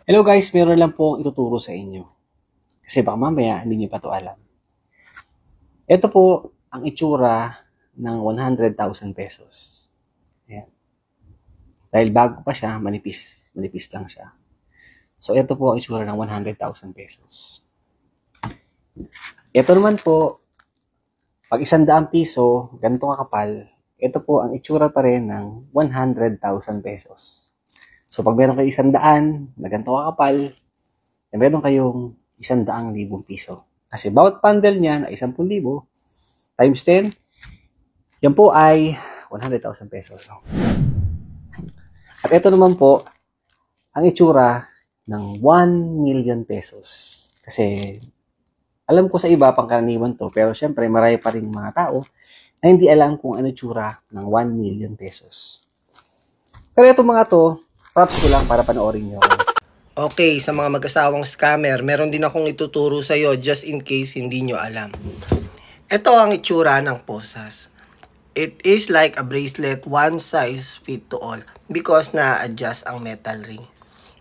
Hello guys, meron lang po akong ituturo sa inyo. Kasi baka mamaya hindi niyo pa ito alam. Ito po ang itsura ng 100,000 pesos. Ayan. Dahil bago pa siya, manipis lang siya. So ito po ang itsura ng 100,000 pesos. Ito naman po, pag 100 piso, ganito kakapal, ito po ang itsura pa rin ng 100,000 pesos. So, pag meron kayo 100 na ganito kakapal, meron kayong 100,000 piso. Kasi bawat bundle niyan ay 10,000 times 10, yan po ay 100,000 pesos. At ito naman po, ang itsura ng 1 million pesos. Kasi, alam ko sa iba, pangkaraniwan to, pero syempre, marami pa rin mga tao na hindi alam kung ano itsura ng 1 million pesos. Pero ito mga to, props ko lang para panoorin nyo. Okay, sa mga mag-asawang scammer, meron din akong ituturo sa iyo just in case hindi nyo alam. Ito ang itsura ng posas. It is like a bracelet, one size fit to all because na-adjust ang metal ring.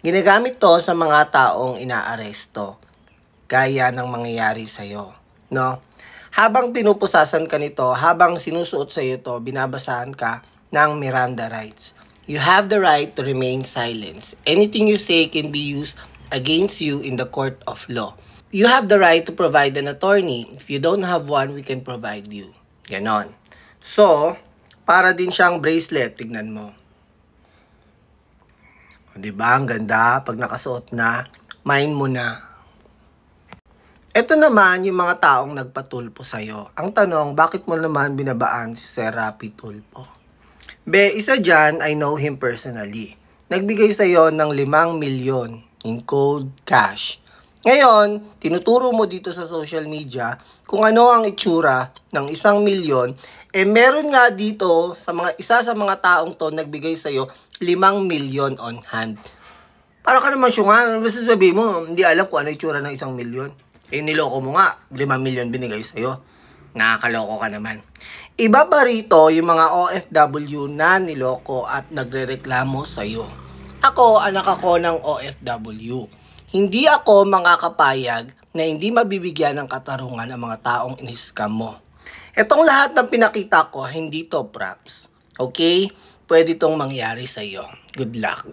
Ginagamit to sa mga taong inaaresto, gaya ng mangyayari sa iyo, no? Habang pinupusasan ka nito, habang sinusuot sa iyo to, binabasahan ka ng Miranda rights. You have the right to remain silent. Anything you say can be used against you in the court of law. You have the right to provide an attorney. If you don't have one, we can provide you. Ganon. So, para din siyang bracelet, tignan mo. O, diba? Ang ganda. Pag nakasuot na, mind mo na. Ito naman yung mga taong nagpatulpo sa'yo. Ang tanong, bakit mo naman binabaan si Sir Rapi Tulfo? Isa dyan, I know him personally. Nagbigay sa'yo ng 5 milyon in cold cash. Ngayon, tinuturo mo dito sa social media kung ano ang itsura ng 1 milyon. Meron nga dito, isa sa mga taong to nagbigay sa'yo 5 milyon on hand. Para ka naman syungan, basta sabihin mo, hindi alam kung ano itsura ng 1 milyon. Niloko mo nga, 5 milyon binigay sa'yo. Nakakaloko ka naman. Iba pa rito yung mga OFW na niloko at nagrereklamo sa'yo. Ako, anak ako ng OFW. Hindi ako makakapayag na hindi mabibigyan ng katarungan ang mga taong in-scam mo. Itong lahat ng pinakita ko, hindi to props. Okay? Pwede itong mangyari sa'yo. Good luck.